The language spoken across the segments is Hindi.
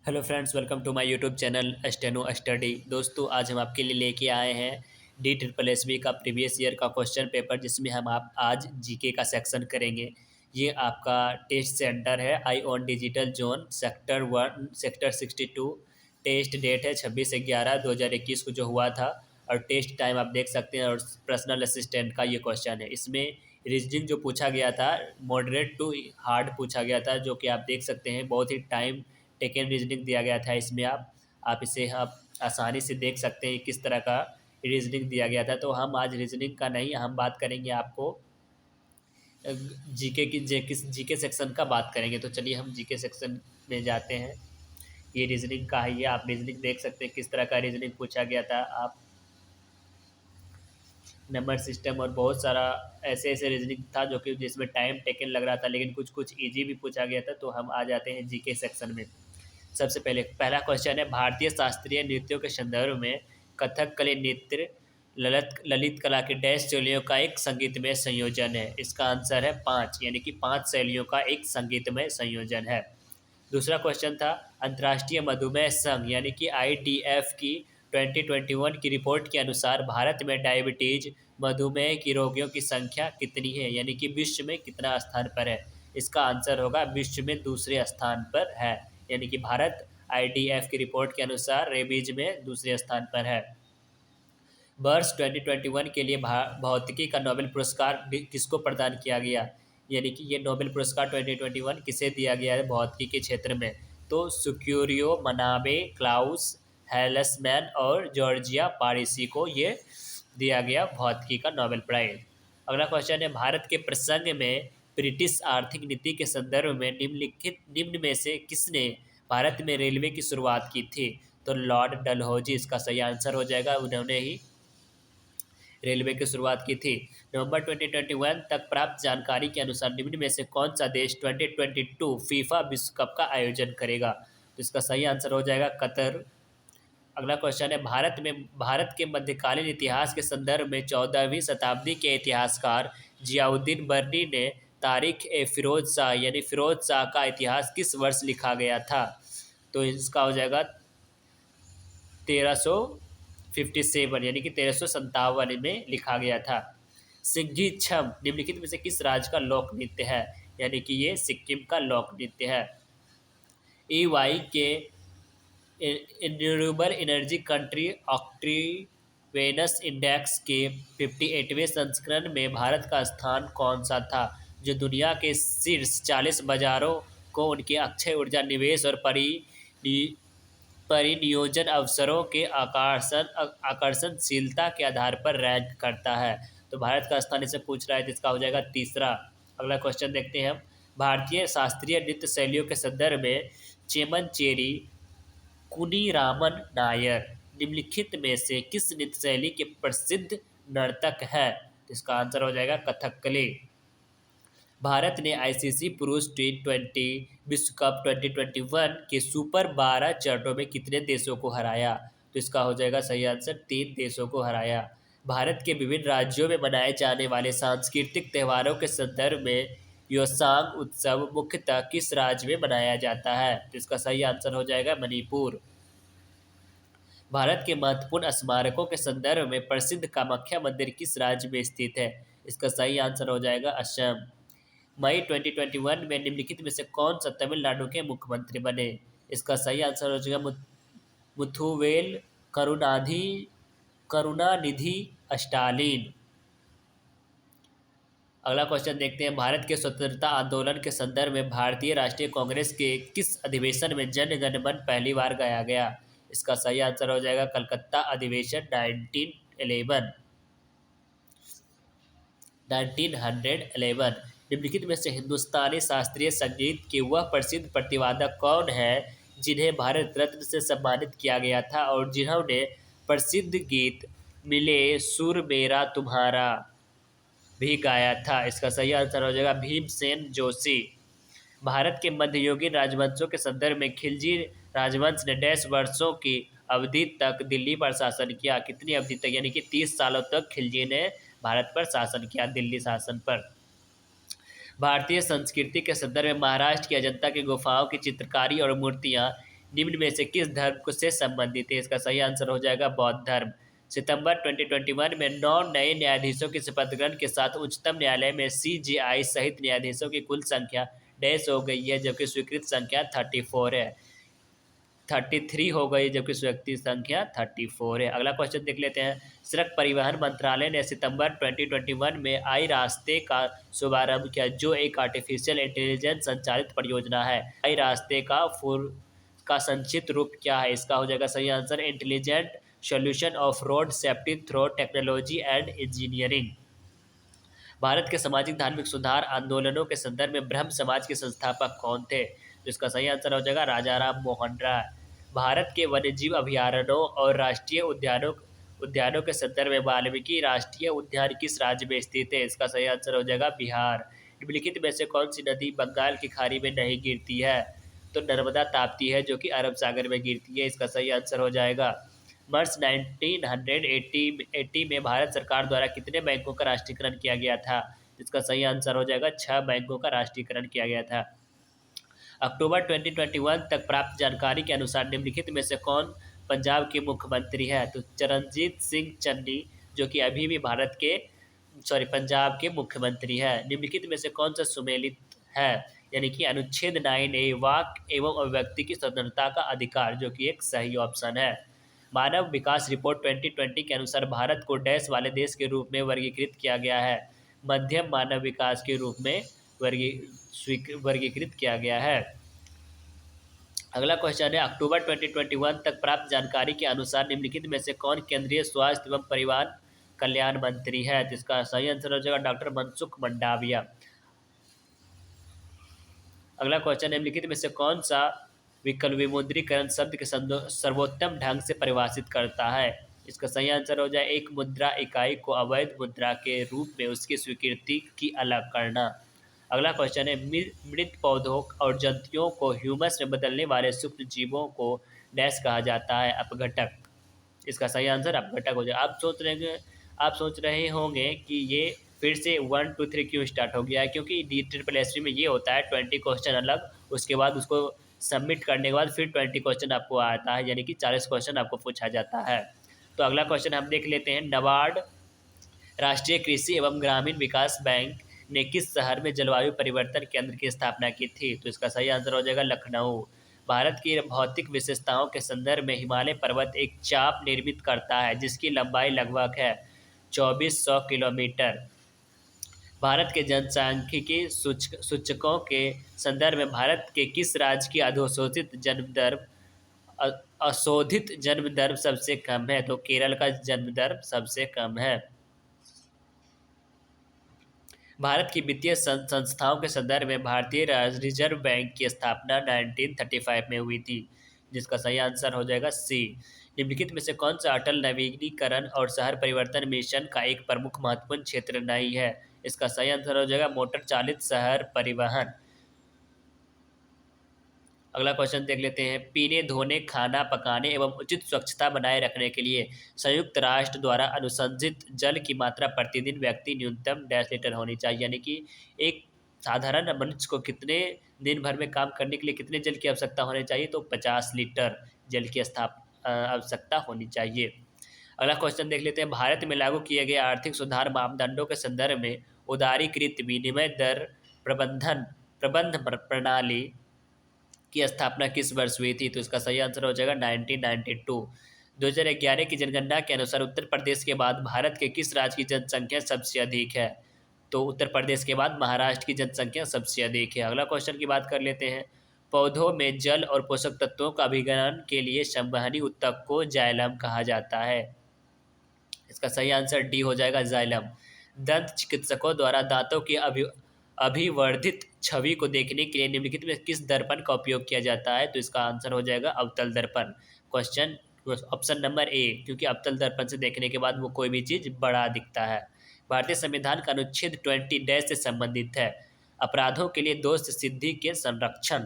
Hello friends, welcome to my YouTube channel steno study. दोस्तों, आज हम आपके लिए लेके आए हैं डी ट्रिपल एस बी का प्रीवियस ईयर का क्वेश्चन पेपर, जिसमें हम आप आज जीके का सेक्शन करेंगे। ये आपका टेस्ट सेंटर है iON digital zone sector 1 sector 62। Test date है 26/11/2021 को जो हुआ था, और टेस्ट टाइम आप देख सकते हैं। और पर्सनल असिस्टेंट का ये क्वेश्चन है। इसमें रीजनिंग जो पूछा गया था मॉडरेट टू हार्ड पूछा गया था, जो कि आप देख सकते हैं बहुत ही टाइम टेकन रीजनिंग दिया गया था। इसमें आप इसे आप आसानी से देख सकते हैं किस तरह का रीजनिंग दिया गया था। तो हम आज रीजनिंग का नहीं, हम बात करेंगे आपको जीके की जीके सेक्शन का बात करेंगे। तो चलिए हम जीके सेक्शन में जाते हैं। ये रीजनिंग का है, ये आप रीजनिंग देख सकते हैं किस तरह का रीजनिंग पूछा गया था। आप नंबर सिस्टम और बहुत सारा ऐसे ऐसे रीजनिंग था जो कि जिसमें टाइम टेकन लग रहा था, लेकिन कुछ कुछ ईजी भी पूछा गया था। तो हम आ जाते हैं जीके सेक्शन में। सबसे पहले पहला क्वेश्चन है, भारतीय शास्त्रीय नृत्यों के संदर्भ में कथकली नृत्य ललित कला के डैश शैलियों का एक संगीतमय संयोजन है। इसका आंसर है 5, यानी कि 5 शैलियों का एक संगीतमय संयोजन है। दूसरा क्वेश्चन था, अंतर्राष्ट्रीय मधुमेह संघ यानी कि ITF की 2021 की रिपोर्ट के अनुसार भारत में डायबिटीज मधुमेह की रोगियों की संख्या कितनी है, यानी कि विश्व में कितना स्थान पर है। इसका आंसर होगा विश्व में दूसरे स्थान पर है, यानी कि भारत ITF की रिपोर्ट के अनुसार रेबीज में दूसरे स्थान पर है। वर्ष 2021 के लिए भौतिकी का नोबेल पुरस्कार किसको प्रदान किया गया, यानी कि ये नोबेल पुरस्कार 2021 किसे दिया गया है भौतिकी के क्षेत्र में। तो सुक्यूरियो मनाबे, क्लाउस हेल्समैन और जॉर्जिया पारिसी को ये दिया गया भौतिकी का नोबेल प्राइज। अगला क्वेश्चन है, भारत के प्रसंग में ब्रिटिश आर्थिक नीति के संदर्भ में निम्न में से किसने भारत में रेलवे की शुरुआत की थी। तो लॉर्ड डलहौजी इसका सही आंसर हो जाएगा, उन्होंने ही रेलवे की शुरुआत की थी। नवंबर 2021 तक प्राप्त जानकारी के अनुसार निम्न में से कौन सा देश 2022 फीफा विश्व कप का आयोजन करेगा। तो इसका सही आंसर हो जाएगा कतर। अगला क्वेश्चन है, भारत के मध्यकालीन इतिहास के संदर्भ में 14वीं शताब्दी के इतिहासकार जियाउद्दीन बर्नी ने तारीख ए फिरोज शाह यानी फिरोज शाह का इतिहास किस वर्ष लिखा गया था। तो इसका हो जाएगा 1357, यानी कि 1357 में लिखा गया था। सिंघी छम निम्नलिखित में से किस राज्य का लोक नृत्य है, यानी कि ये सिक्किम का लोक नृत्य है। EY के रिन्यूएबल एनर्जी कंट्री ऑक्टिवेनस इंडेक्स के 58वें संस्करण में भारत का स्थान कौन सा था, जो दुनिया के शीर्ष 40 बाजारों को उनके अक्षय ऊर्जा निवेश और परिनियोजन अवसरों के आकर्षणशीलता के आधार पर रैंक करता है। तो भारत का स्थान इसे पूछ रहा है, तो इसका हो जाएगा तीसरा। अगला क्वेश्चन देखते हैं हम, भारतीय शास्त्रीय नृत्य शैलियों के संदर्भ में चेमनचेरी कुनीरामन नायर निम्नलिखित में से किस नृत्य शैली के प्रसिद्ध नर्तक है। तो इसका आंसर हो जाएगा कथकली। भारत ने ICC पुरुष T20 विश्व कप 2021 के सुपर 12 चरणों में कितने देशों को हराया। तो इसका हो जाएगा सही आंसर 3 देशों को हराया। भारत के विभिन्न राज्यों में मनाए जाने वाले सांस्कृतिक त्योहारों के संदर्भ में योसांग उत्सव मुख्यतः किस राज्य में मनाया जाता है। तो इसका सही आंसर हो जाएगा मणिपुर। भारत के महत्वपूर्ण स्मारकों के संदर्भ में प्रसिद्ध कामाख्या मंदिर किस राज्य में स्थित है। इसका सही आंसर हो जाएगा असम। मई 2021 में निम्नलिखित में से कौन सा तमिलनाडु के मुख्यमंत्री बने। इसका सही आंसर हो जाएगा मुथुवेल करुणानिधि स्टालिन। अगला क्वेश्चन देखते हैं, भारत के स्वतंत्रता आंदोलन के संदर्भ में भारतीय राष्ट्रीय कांग्रेस के किस अधिवेशन में जन गण मन पहली बार गाया गया। इसका सही आंसर हो जाएगा कलकत्ता अधिवेशन 1911। निम्नलिखित में से हिंदुस्तानी शास्त्रीय संगीत के वह प्रसिद्ध प्रतिवादक कौन है जिन्हें भारत रत्न से सम्मानित किया गया था और जिन्होंने प्रसिद्ध गीत मिले सुर मेरा तुम्हारा भी गाया था। इसका सही आंसर हो जाएगा भीमसेन जोशी। भारत के मध्ययुगीन राजवंशों के संदर्भ में खिलजी राजवंश ने डैश वर्षों की अवधि तक दिल्ली पर शासन किया। कितनी अवधि तक, यानी कि 30 सालों तक खिलजी ने भारत पर शासन किया, दिल्ली शासन पर। भारतीय संस्कृति के संदर्भ में महाराष्ट्र की अजंता की गुफाओं की चित्रकारी और मूर्तियां निम्न में से किस धर्म को से संबंधित है? इसका सही आंसर हो जाएगा बौद्ध धर्म। सितंबर 2021 में 9 नए न्यायाधीशों की शपथ ग्रहण के साथ उच्चतम न्यायालय में सीजेआई सहित न्यायाधीशों की कुल संख्या डैश हो गई है, जबकि स्वीकृत संख्या 34 है। 33 हो गई, जबकि व्यक्ति संख्या 34 है। अगला क्वेश्चन देख लेते हैं। सड़क परिवहन मंत्रालय ने सितंबर 2021 में आई रास्ते का शुभारंभ किया, जो एक आर्टिफिशियल इंटेलिजेंस संचालित परियोजना है। आई रास्ते का संक्षिप्त रूप क्या है? इसका हो जाएगा सही answer intelligent solution of road safety through technology and engineering. Bharat के सामाजिक धार्मिक सुधार आंदोलनों के संदर्भ में ब्रह्म समाज के संस्थापक कौन थे? तो इसका सही आंसर हो जाएगा राजा राम मोहन राय। भारत के वन्यजीव अभयारण्यों और राष्ट्रीय उद्यानों उद्यानों के संदर्भ में वाल्मीकि राष्ट्रीय उद्यान किस राज्य में स्थित है? इसका सही आंसर हो जाएगा बिहार। निम्नलिखित में से कौन सी नदी बंगाल की खाड़ी में नहीं गिरती है? तो नर्मदा ताप्ती है, जो कि अरब सागर में गिरती है। इसका सही आंसर हो जाएगा वर्ष 1980 में भारत सरकार द्वारा कितने बैंकों का राष्ट्रीयकरण किया गया था? इसका सही आंसर हो जाएगा 6 बैंकों का राष्ट्रीयकरण किया गया था। अक्टूबर 2021 तक प्राप्त जानकारी के अनुसार निम्नलिखित में से कौन पंजाब के मुख्यमंत्री है? तो चरणजीत सिंह चन्नी, जो कि अभी भी पंजाब के मुख्यमंत्री है। निम्नलिखित में से कौन सा सुमेलित है? यानी कि अनुच्छेद 9A वाक एवं अभिव्यक्ति की स्वतंत्रता का अधिकार, जो कि एक सही ऑप्शन है। मानव विकास रिपोर्ट 2020 के अनुसार भारत को डैश वाले देश के रूप में वर्गीकृत किया गया है। मध्यम मानव विकास के रूप में वर्गीकृत किया गया है। अगला क्वेश्चन है, अक्टूबर 2021 तक प्राप्त जानकारी के अनुसार निम्नलिखित में से कौन केंद्रीय स्वास्थ्य एवं परिवार कल्याण मंत्री है? जिसका सही आंसर हो जाएगा डॉक्टर मनसुख मंडाविया। अगला क्वेश्चन, निम्नलिखित में से कौन सा विकल्प विमुद्रीकरण शब्द के सर्वोत्तम ढंग से परिभाषित करता है? इसका सही आंसर हो जाए एक मुद्रा इकाई को अवैध मुद्रा के रूप में उसकी स्वीकृति की अलग करना। अगला क्वेश्चन है, मृत पौधों और जंतुओं को ह्यूमस में बदलने वाले सूक्ष्म जीवों को डैश कहा जाता है? अपघटक। इसका सही आंसर अपघटक हो जाए। आप सोच रहे होंगे कि ये फिर से 1 2 3 क्यों स्टार्ट हो गया है? क्योंकि DSSSB में ये होता है 20 क्वेश्चन अलग, उसके बाद उसको सबमिट करने के बाद फिर 20 क्वेश्चन आपको आता है, यानी कि 40 क्वेश्चन आपको पूछा जाता है। तो अगला क्वेश्चन हम देख लेते हैं। नाबार्ड राष्ट्रीय कृषि एवं ग्रामीण विकास बैंक ने किस शहर में जलवायु परिवर्तन केंद्र की स्थापना की थी? तो इसका सही आंसर हो जाएगा लखनऊ। भारत की भौतिक विशेषताओं के संदर्भ में हिमालय पर्वत एक चाप निर्मित करता है, जिसकी लंबाई लगभग है 2400 किलोमीटर। भारत के जनसांख्यिकी सूचकों के संदर्भ में भारत के किस राज्य की अशोधित जन्म दर सबसे कम है? तो केरल का जन्म दर सबसे कम है। भारत की वित्तीय संस्थाओं के संदर्भ में भारतीय रिजर्व बैंक की स्थापना 1935 में हुई थी, जिसका सही आंसर हो जाएगा सी। निम्नलिखित में से कौन सा अटल नवीनीकरण और शहर परिवर्तन मिशन का एक प्रमुख महत्वपूर्ण क्षेत्र नहीं है? इसका सही आंसर हो जाएगा मोटर चालित शहर परिवहन। अगला क्वेश्चन देख लेते हैं। पीने, धोने, खाना पकाने एवं उचित स्वच्छता बनाए रखने के लिए संयुक्त राष्ट्र द्वारा अनुशंसित जल की मात्रा प्रतिदिन व्यक्ति न्यूनतम लीटर होनी चाहिए। यानी कि एक साधारण मनुष्य को कितने दिन भर में काम करने के लिए कितने जल की आवश्यकता होनी चाहिए? तो 50 लीटर जल की आवश्यकता होनी चाहिए। अगला क्वेश्चन देख लेते हैं। भारत में लागू किए गए आर्थिक सुधार मापदंडों के संदर्भ में उदारीकृत विनिमय दर प्रबंध प्रणाली की स्थापना किस वर्ष हुई थी? तो इसका सही आंसर हो जाएगा 1992। 2011 की जनगणना के अनुसार उत्तर प्रदेश के बाद भारत के किस राज्य की जनसंख्या सबसे अधिक है? तो उत्तर प्रदेश के बाद महाराष्ट्र की जनसंख्या सबसे अधिक है। अगला क्वेश्चन की बात कर लेते हैं। पौधों में जल और पोषक तत्वों का अभिगमन के लिए संवहनी ऊतक को जाइलम कहा जाता है। इसका सही आंसर डी हो जाएगा जाइलम। दंत चिकित्सकों द्वारा दांतों की अभिवर्धित छवि को देखने के लिए निम्नलिखित में किस दर्पण का उपयोग किया जाता है? तो इसका आंसर हो जाएगा अवतल दर्पण। क्वेश्चन ऑप्शन नंबर ए, क्योंकि अवतल दर्पण से देखने के बाद वो कोई भी चीज़ बड़ा दिखता है। भारतीय संविधान का अनुच्छेद 20 से संबंधित है। अपराधों के लिए दोष सिद्धि के संरक्षण।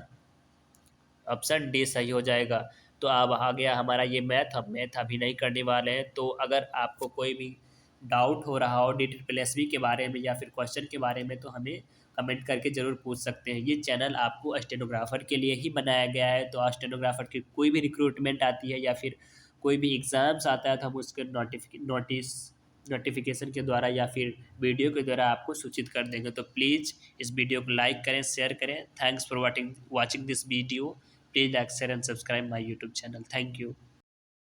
ऑप्शन डी सही हो जाएगा। तो अब आ गया हमारा ये मैथ। हम मैथ अभी नहीं करने वाले हैं। तो अगर आपको कोई भी डाउट हो रहा हो DSSSB के बारे में या फिर क्वेश्चन के बारे में, तो हमें कमेंट करके ज़रूर पूछ सकते हैं। ये चैनल आपको स्टेनोग्राफ़र के लिए ही बनाया गया है, तो स्टेनोग्राफ़र की कोई भी रिक्रूटमेंट आती है या फिर कोई भी एग्ज़ाम्स आता है तो हम उसके नोटिफ़िकेशन के द्वारा या फिर वीडियो के द्वारा आपको सूचित कर देंगे। तो प्लीज़ इस वीडियो को लाइक करें, शेयर करें। Thanks for watching this video. Please like, share and subscribe my YouTube channel. Thank you.